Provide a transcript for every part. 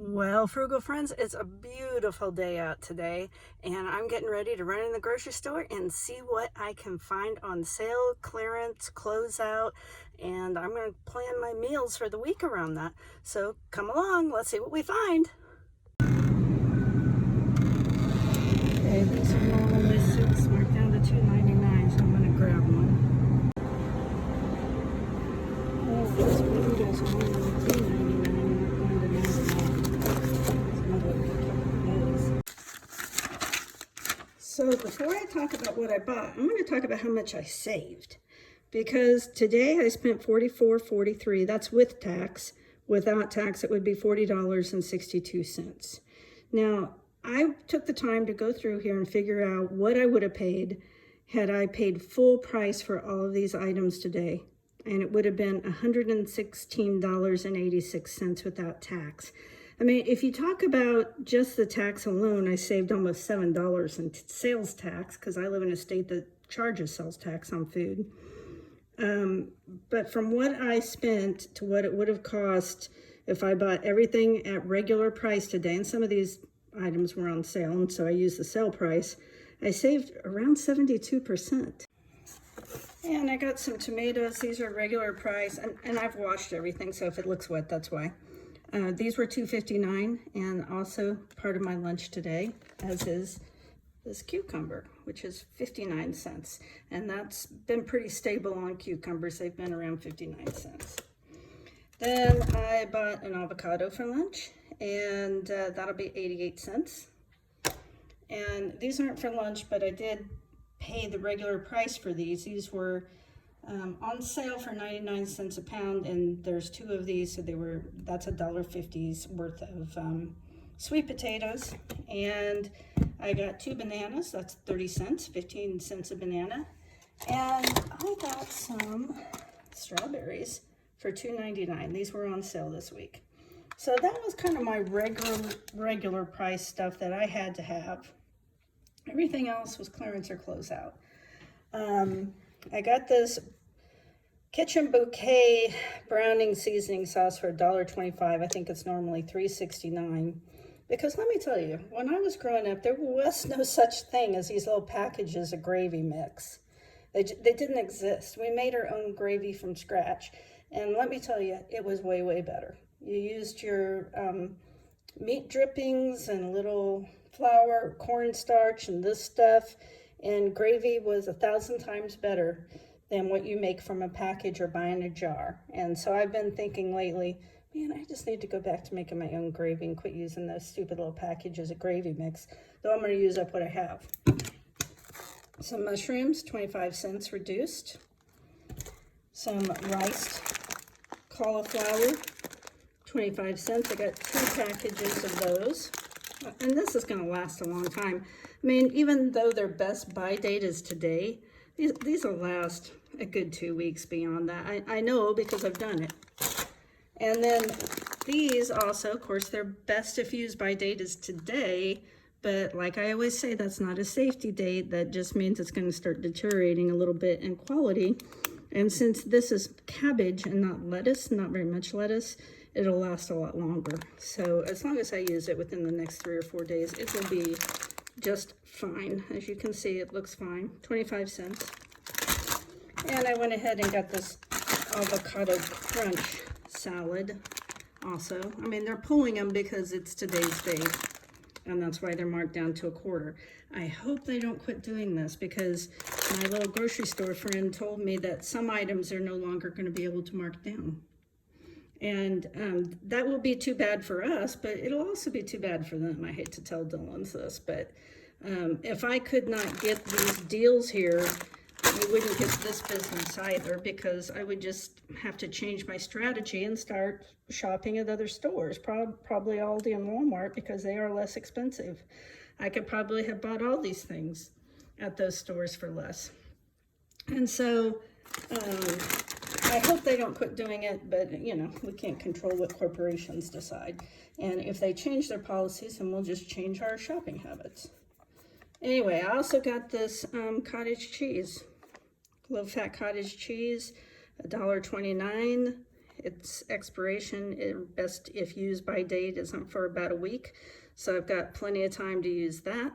Well, frugal friends, it's a beautiful day out today, and I'm getting ready to run in the grocery store and see what I can find on sale, clearance, closeout, and I'm going to plan my meals for the week around that. So come along, let's see what we find. Okay, these are normally $6, marked down to $2.99, so I'm going to grab one. Oh, these Burritos are only $2.99, marked down to $9. So before I talk about what I bought, I'm going to talk about how much I saved. Because today I spent $44.43. That's with tax. Without tax, it would be $40.62. Now, I took the time to go through here and figure out what I would have paid had I paid full price for all of these items today. And it would have been $116.86 without tax. I mean, if you talk about just the tax alone, I saved almost $7 in sales tax because I live in a state that charges sales tax on food. But from what I spent to what it would have cost if I bought everything at regular price today, and some of these items were on sale, and so I used the sale price, I saved around 72%. And I got some tomatoes. These are regular price, and I've washed everything, so if it looks wet, that's why. These were $2.59, and also part of my lunch today, as is this cucumber, which is 59 cents. And that's been pretty stable on cucumbers. They've been around 59 cents. Then I bought an avocado for lunch, and that'll be 88 cents. And these aren't for lunch, but I did pay the regular price for these. These were on sale for 99 cents a pound, and there's two of these, so that's $1.50's worth of sweet potatoes. And I got 2 bananas, that's 30 cents, 15 cents a banana. And I got some strawberries for $2.99. These were on sale this week. So that was kind of my regular price stuff that I had to have. Everything else was clearance or closeout. I got this Kitchen Bouquet browning seasoning sauce for $1.25. I think it's normally $3.69. Because let me tell you, when I was growing up, there was no such thing as these little packages of gravy mix. They didn't exist. We made our own gravy from scratch. And let me tell you, it was way, way better. You used your meat drippings and a little flour, cornstarch, and this stuff. And gravy was 1,000 times better than what you make from a package or buy in a jar. And so I've been thinking lately, man, I just need to go back to making my own gravy and quit using those stupid little packages of gravy mix, though I'm going to use up what I have. Some mushrooms, 25 cents reduced. Some riced cauliflower, 25 cents. I got 2 packages of those. And this is going to last a long time. I mean, even though their best buy date is today, these will last a good 2 weeks beyond that. I know because I've done it. And then these also, of course, their best if used by date is today, but like I always say, that's not a safety date. That just means it's going to start deteriorating a little bit in quality. And since this is cabbage and not lettuce, not very much lettuce, it'll last a lot longer. So as long as I use it within the next 3 or 4 days, it will be just fine. As you can see, it looks fine, 25 cents. And I went ahead and got this avocado crunch salad also. I mean, they're pulling them because it's today's date, and that's why they're marked down to $1/4. I hope they don't quit doing this, because my little grocery store friend told me that some items are no longer going to be able to mark down. And that will be too bad for us, but it'll also be too bad for them. I hate to tell Dylan's this, but if I could not get these deals here, we wouldn't get this business either, because I would just have to change my strategy and start shopping at other stores, probably Aldi and Walmart, because they are less expensive. I could probably have bought all these things at those stores for less. And so I hope they don't quit doing it, but you know, we can't control what corporations decide. And if they change their policies, then we'll just change our shopping habits. Anyway, I also got this cottage cheese, low-fat cottage cheese, $1.29, Its expiration, best if used by date, isn't for about a week. So I've got plenty of time to use that.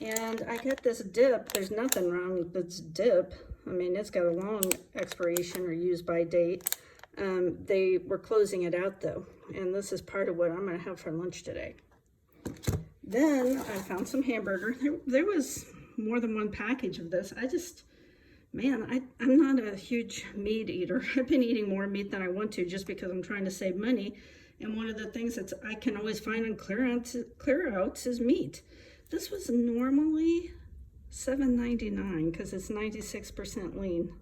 And I get this dip. There's nothing wrong with this dip. I mean, it's got a long expiration or use by date. They were closing it out though. And this is part of what I'm gonna have for lunch today. Then I found some hamburger. There was more than one package of this. Man, I'm not a huge meat eater. I've been eating more meat than I want to just because I'm trying to save money. And one of the things that I can always find on clearouts is meat. This was normally $7.99 because it's 96% lean.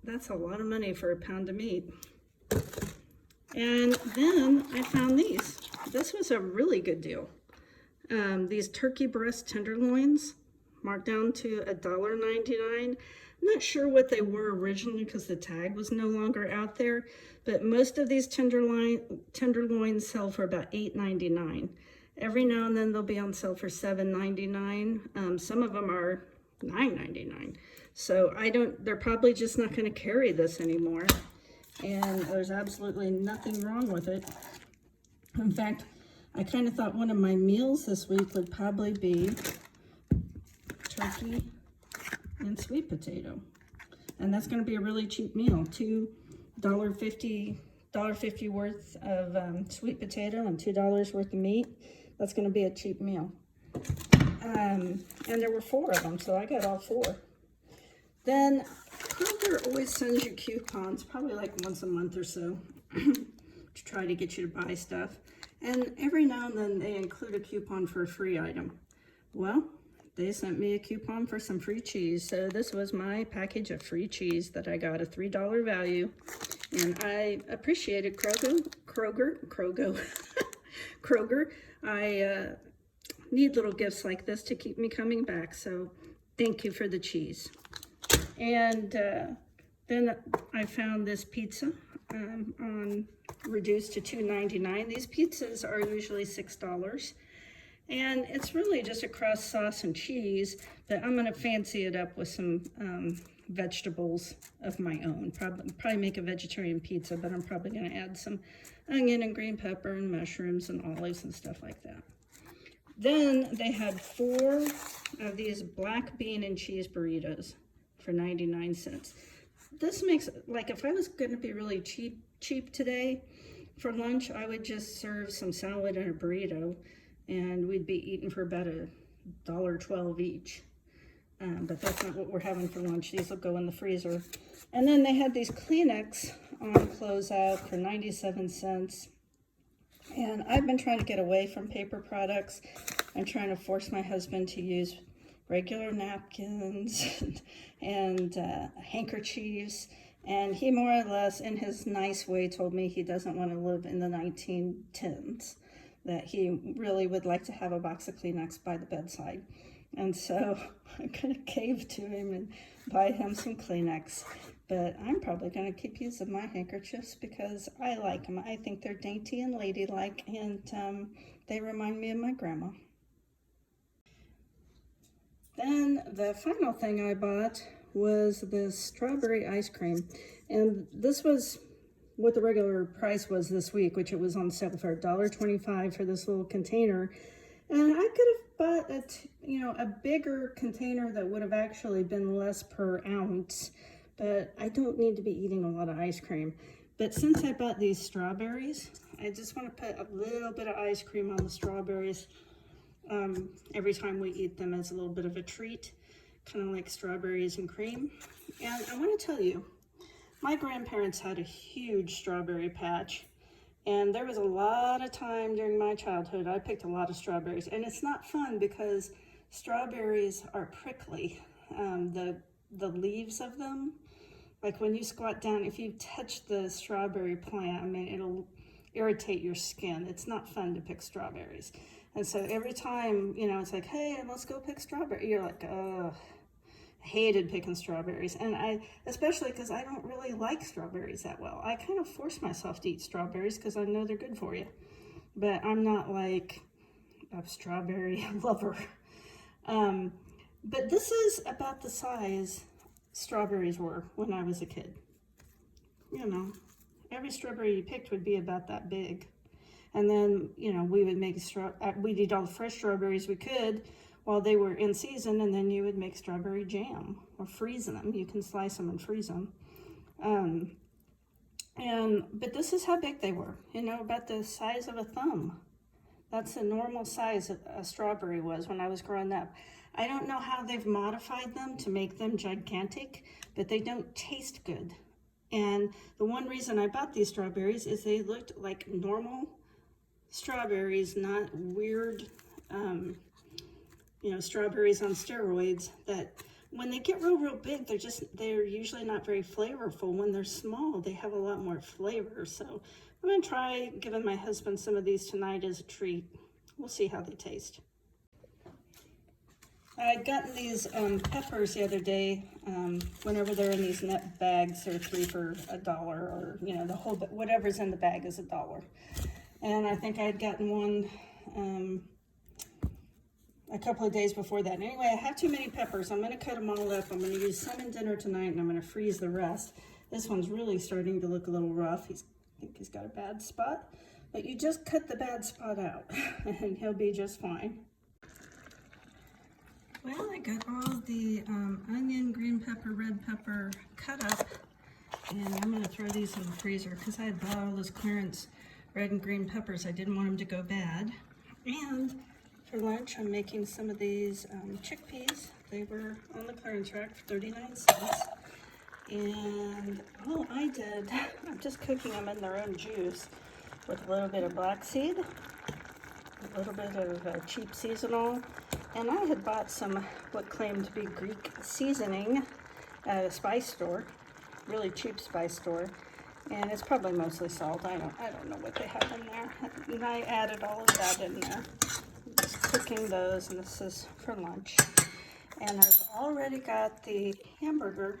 That's a lot of money for a pound of meat. And then I found these. This was a really good deal. These turkey breast tenderloins, marked down to $1.99. I'm not sure what they were originally because the tag was no longer out there, but most of these tenderloins sell for about $8.99. Every now and then they'll be on sale for $7.99. Some of them are $9.99. So they're probably just not going to carry this anymore. And there's absolutely nothing wrong with it. In fact, I kind of thought one of my meals this week would probably be turkey and sweet potato. And that's going to be a really cheap meal. $2.50 worth of sweet potato and $2 worth of meat. That's going to be a cheap meal. And there were 4 of them, so I got all 4. Then Kroger always sends you coupons, probably like once a month or so, to try to get you to buy stuff. And every now and then they include a coupon for a free item. Well, they sent me a coupon for some free cheese. So this was my package of free cheese that I got, a $3 value. And I appreciated Kroger. I need little gifts like this to keep me coming back. So thank you for the cheese. And then I found this pizza reduced to $2.99. These pizzas are usually $6. And it's really just a crust, sauce, and cheese, but I'm going to fancy it up with some vegetables of my own. Probably make a vegetarian pizza, but I'm probably going to add some onion and green pepper and mushrooms and olives and stuff like that. Then they had 4 of these black bean and cheese burritos for 99 cents. This makes, like, if I was going to be really cheap today for lunch, I would just serve some salad and a burrito, and we'd be eating for about $1.12 each. But that's not what we're having for lunch. These will go in the freezer. And then they had these Kleenex on closeout for 97 cents. And I've been trying to get away from paper products. I'm trying to force my husband to use regular napkins and handkerchiefs. And he more or less, in his nice way, told me he doesn't want to live in the 1910s, that he really would like to have a box of Kleenex by the bedside. And so I'm going to cave to him and buy him some Kleenex. But I'm probably going to keep using my handkerchiefs because I like them. I think they're dainty and ladylike, and they remind me of my grandma. Then the final thing I bought was this strawberry ice cream. And this was what the regular price was this week, which it was on sale for $1.25 for this little container. And I could have bought a bigger container that would have actually been less per ounce, but I don't need to be eating a lot of ice cream. But since I bought these strawberries, I just want to put a little bit of ice cream on the strawberries every time we eat them as a little bit of a treat, kind of like strawberries and cream. And I want to tell you, my grandparents had a huge strawberry patch, and there was a lot of time during my childhood I picked a lot of strawberries. And it's not fun because strawberries are prickly. The leaves of them, like when you squat down, if you touch the strawberry plant, I mean, it'll irritate your skin. It's not fun to pick strawberries. And so every time, it's like, hey, let's go pick strawberry. You're like, ugh. I hated picking strawberries. And especially because I don't really like strawberries that well. I kind of force myself to eat strawberries because I know they're good for you. But I'm not like a strawberry lover. But this is about the size strawberries were when I was a kid. you know, every strawberry you picked would be about that big. And then, you know, we would make we'd eat all the fresh strawberries we could while they were in season, and then you would make strawberry jam or freeze them. You can slice them and freeze them. But this is how big they were, you know, about the size of a thumb. That's the normal size a strawberry was when I was growing up. I don't know how they've modified them to make them gigantic, but they don't taste good. And the one reason I bought these strawberries is they looked like normal strawberries, not weird, you know, strawberries on steroids that when they get real big, they're usually not very flavorful. When they're small, they have a lot more flavor. So I'm gonna try giving my husband some of these tonight as a treat. We'll see how they taste. I'd gotten these peppers the other day. Whenever they're in these net bags, they're 3 for $1, or, you know, the whole, whatever's in the bag is $1. And I think I had gotten one a couple of days before that. Anyway, I have too many peppers. I'm going to cut them all up. I'm going to use some in dinner tonight, and I'm going to freeze the rest. This one's really starting to look a little rough. I think he's got a bad spot. But you just cut the bad spot out, and he'll be just fine. Well, I got all the onion, green pepper, red pepper cut up, and I'm going to throw these in the freezer because I had bought all those clearance red and green peppers. I didn't want them to go bad. And for lunch, I'm making some of these chickpeas. They were on the clearance rack for 39 cents. And all I did, I'm just cooking them in their own juice with a little bit of black seed, a little bit of cheap seasonal, and I had bought some what claimed to be Greek seasoning at a spice store, really cheap spice store, and it's probably mostly salt. I don't know what they have in there. And I added all of that in there. Just cooking those, and this is for lunch. And I've already got the hamburger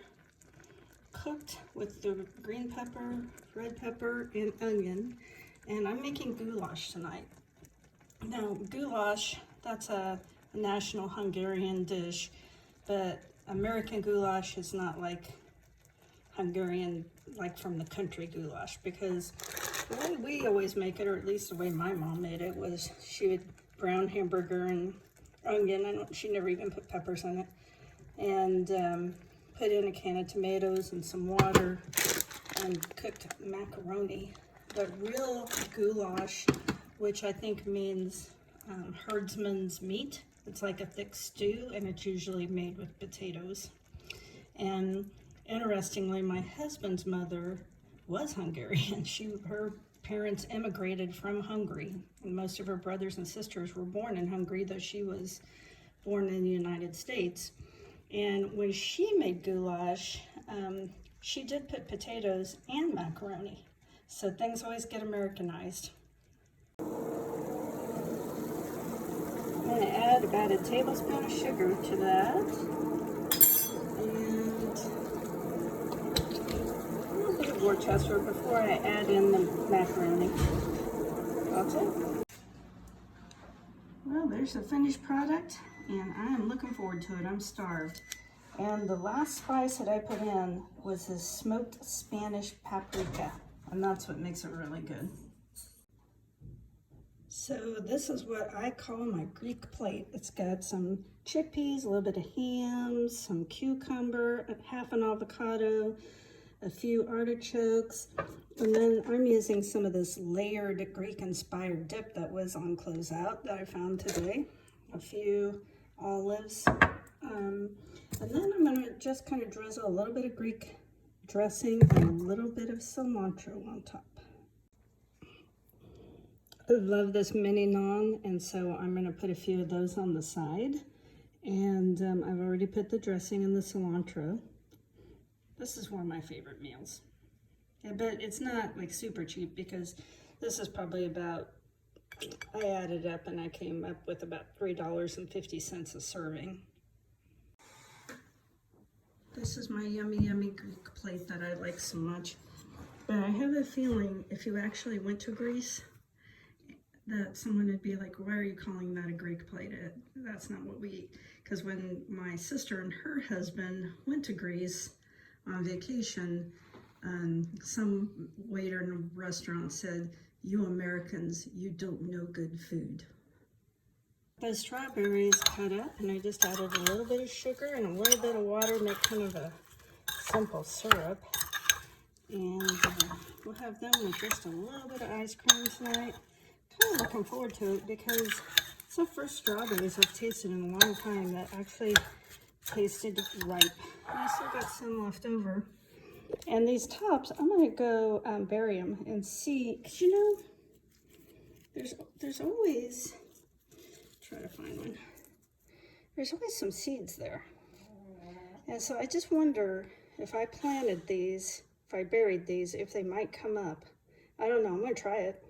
cooked with the green pepper, red pepper, and onion, and I'm making goulash tonight. Now, goulash, that's a national Hungarian dish, but American goulash is not like Hungarian, like from the country goulash, because the way we always make it, or at least the way my mom made it, was she would brown hamburger and onion, and she never even put peppers in it, and put in a can of tomatoes and some water and cooked macaroni. But real goulash, which I think means herdsman's meat, it's like a thick stew, and it's usually made with potatoes. And interestingly, my husband's mother was Hungarian. Her parents immigrated from Hungary, and most of her brothers and sisters were born in Hungary, though she was born in the United States. And when she made goulash, she did put potatoes and macaroni. So things always get Americanized. I'm going to add about a tablespoon of sugar to that. And a little bit of Worcester before I add in the macaroni. That's it. Well, there's the finished product, and I am looking forward to it. I'm starved. And the last spice that I put in was this smoked Spanish paprika, and that's what makes it really good. So this is what I call my Greek plate. It's got some chickpeas, a little bit of ham, some cucumber, half an avocado, a few artichokes, and then I'm using some of this layered Greek-inspired dip that was on closeout that I found today, a few olives, and then I'm going to just kind of drizzle a little bit of Greek dressing and a little bit of cilantro on top. I love this mini naan, and so I'm going to put a few of those on the side. And I've already put the dressing and the cilantro. This is one of my favorite meals. Yeah, but it's not like super cheap, because this is probably about, I added up and I came up with about $3.50 a serving. This is my yummy, yummy Greek plate that I like so much. But I have a feeling if you actually went to Greece, that someone would be like, why are you calling that a Greek plate? That's not what we eat. Because when my sister and her husband went to Greece on vacation, Some waiter in a restaurant said, "You Americans, you don't know good food." The strawberries cut up, and I just added a little bit of sugar and a little bit of water, make kind of a simple syrup. And we'll have them with just a little bit of ice cream tonight. Kind of looking forward to it because it's the first strawberries I've tasted in a long time that actually tasted ripe. And I still got some left over. And these tops, I'm going to go bury them and see, because you know, there's always, try to find one, there's always some seeds there. And so I just wonder if I planted these, if I buried these, if they might come up. I don't know, I'm going to try it.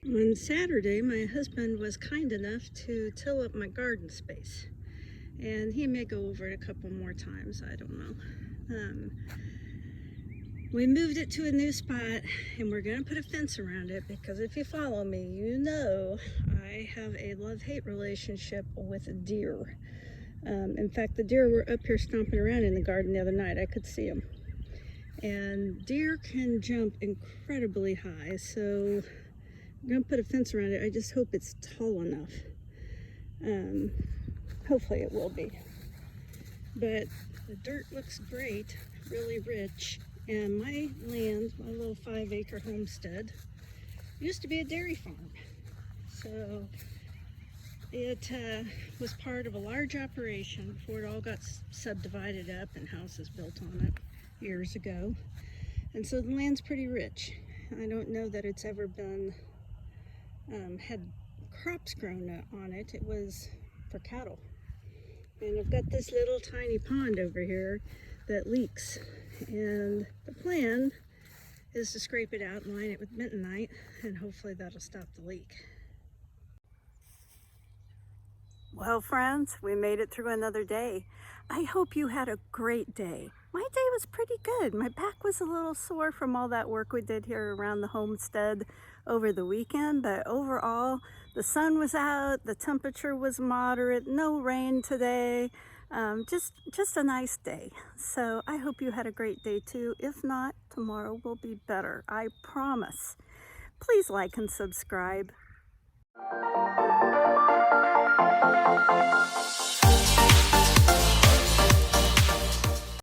On Saturday, my husband was kind enough to till up my garden space. And he may go over it a couple more times, I don't know. We moved it to a new spot, and we're going to put a fence around it because if you follow me, you know I have a love-hate relationship with deer. In fact, the deer were up here stomping around in the garden the other night. I could see them. And deer can jump incredibly high, so I'm going to put a fence around it. I just hope it's tall enough. Hopefully it will be. But the dirt looks great, really rich. And my land, my little 5-acre homestead, used to be a dairy farm. So it was part of a large operation before it all got subdivided up and houses built on it years ago. And so the land's pretty rich. I don't know that it's ever been, had crops grown on it. It was for cattle. And I've got this little tiny pond over here that leaks. And the plan is to scrape it out and line it with bentonite, and hopefully that'll stop the leak. Well, friends, we made it through another day. I hope you had a great day. My day was pretty good. My back was a little sore from all that work we did here around the homestead over the weekend, but overall, the sun was out, the temperature was moderate, no rain today. Just a nice day. So I hope you had a great day too. If not, tomorrow will be better. I promise. Please like and subscribe.